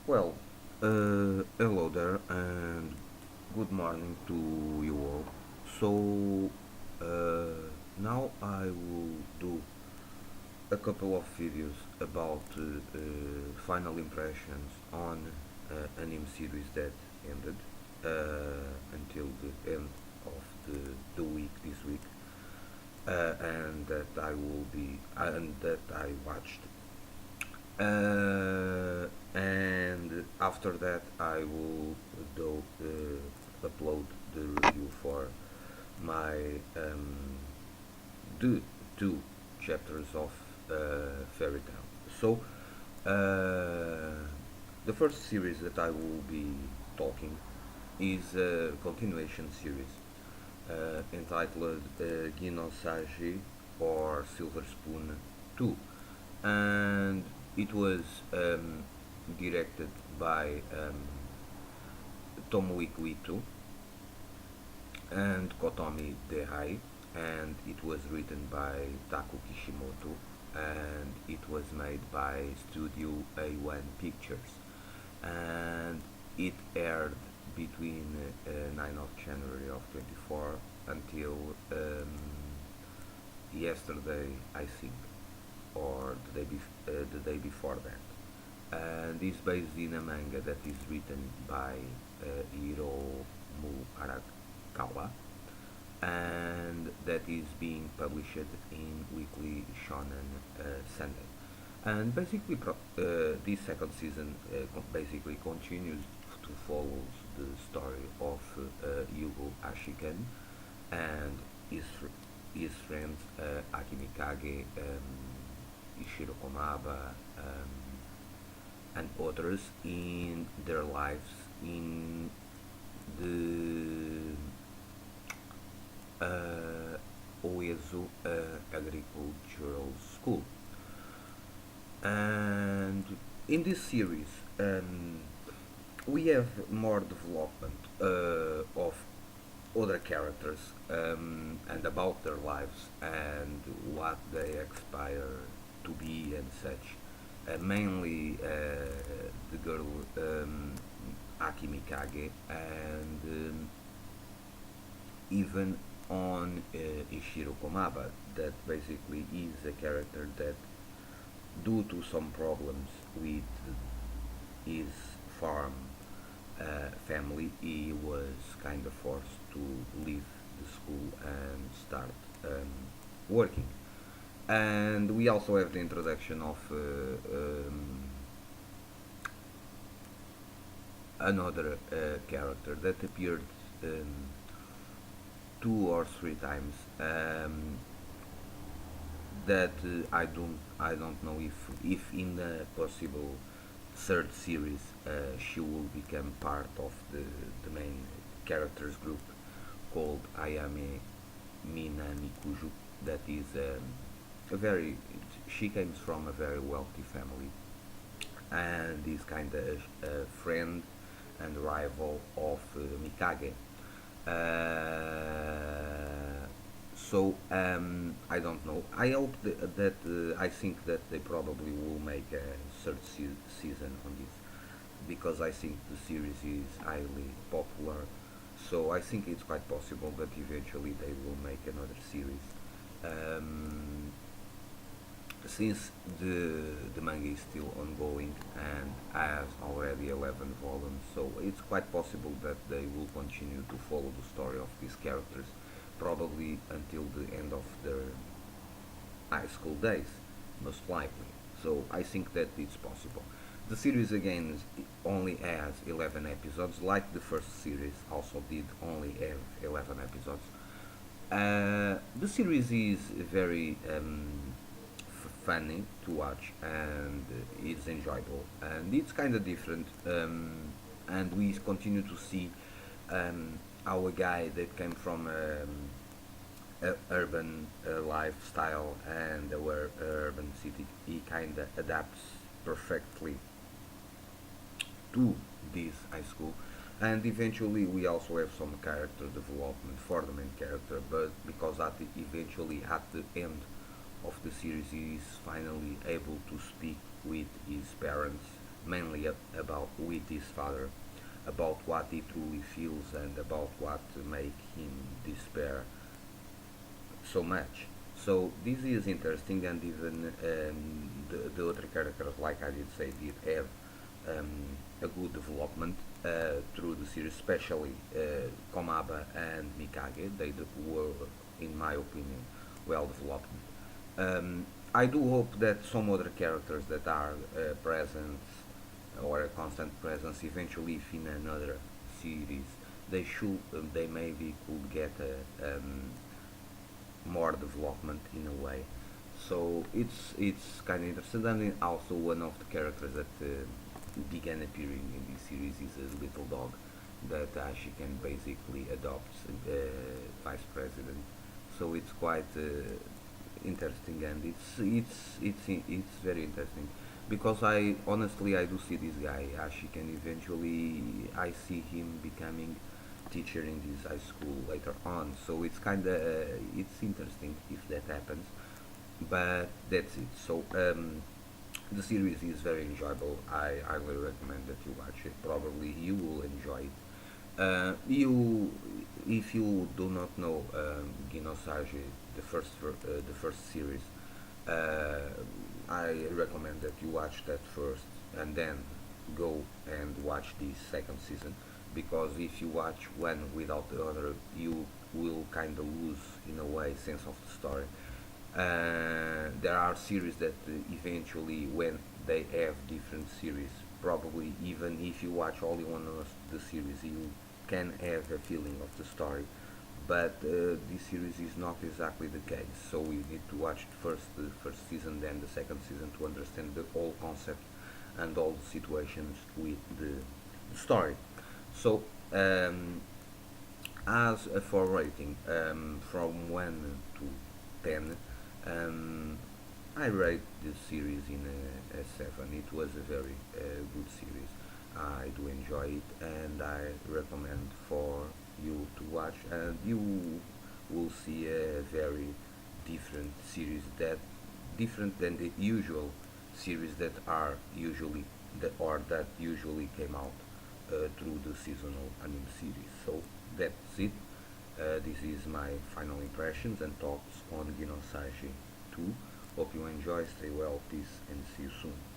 Well, hello there and good morning to you all. So, now I will do a couple of videos about final impressions on anime series that ended until the end of the week this week, and that I will be and that I watched. And after that, I will upload the review for my the two chapters of Fairy Tail. So, the first series that I will be talking is a continuation series entitled Gino Saji or Silver Spoon 2, and it was directed by Tomoiki Ito and Kotomi Dehai, and it was written by Taku Kishimoto, and it was made by Studio A1 Pictures, and it aired between 9 of January of 24 until yesterday, I think, or the day before that. And is based in a manga that is written by Hiromu Arakawa, and that is being published in Weekly Shonen Sunday. And basically, this second season basically continues to follow the story of Yugo Ashiken and his friends Akimikage, Ishiro Komaba, and others in their lives in the Oezu Agricultural School. And in this series, we have more development of other characters and about their lives and what they aspire to be and such. Mainly the girl Aki Mikage and even on Ishiro Komaba, that basically is a character that, due to some problems with his farm family, he was kind of forced to leave the school and start working. And we also have the introduction of another character that appeared two or three times. That I don't know if in the possible third series she will become part of the main characters group called Ayame Minamikuju. That is a very she comes from a very wealthy family and is kind of a friend and rival of Mikage. I don't know. I hope that I think that they probably will make a third season on this because I think the series is highly popular. So I think it's quite possible that eventually they will make another series. Um, since the manga is still ongoing and has already 11 volumes, so it's quite possible that they will continue to follow the story of these characters, probably until the end of their high school days, most likely. So I think that it's possible. The series again only has 11 episodes, like the first series also did only have 11 episodes. The series is very funny to watch and it's enjoyable and it's kind of different, and we continue to see our guy that came from a urban lifestyle and our urban city, he kind of adapts perfectly to this high school. And eventually we also have some character development for the main character, but because eventually at the end of the series he is finally able to speak with his parents mainly about with his father, about what he truly feels and about what make him despair so much. So this is interesting, and even the other characters, like I did say, did have um, a good development through the series, especially Komaba and Mikage. Were, in my opinion, well developed. Um, I do hope that some other characters that are present or a constant presence eventually, if in another series, they maybe could get more development in a way. So it's kind of interesting, and also one of the characters that began appearing in this series is a little dog that she can basically adopt vice president. So it's quite interesting, and it's very interesting because I honestly I do see this guy Ashi can eventually I see him becoming teacher in this high school later on. So it's kind of it's interesting if that happens, but that's it. So the series is very enjoyable. I highly recommend that you watch it. Probably you will enjoy it. You, if you do not know Gino Sage, the first series, uh, I recommend that you watch that first and then go and watch the second season, because if you watch one without the other, you will kind of lose in a way sense of the story. There are series that eventually, when they have different series, probably even if you watch only one of the series, you can have a feeling of the story. But this series is not exactly the case. So we need to watch the first season, then the second season to understand the whole concept and all the situations with the story. So as a for rating, from 1 to 10, um, I rate this series in a 7. It was a very good series. I do enjoy it, and I recommend for you to watch. And you will see a very different series, that different than the usual series that are usually that usually came out through the seasonal anime series. So that's it. This is my final impressions and thoughts on Gino Sashi 2. Hope you enjoy, stay well, peace, and see you soon.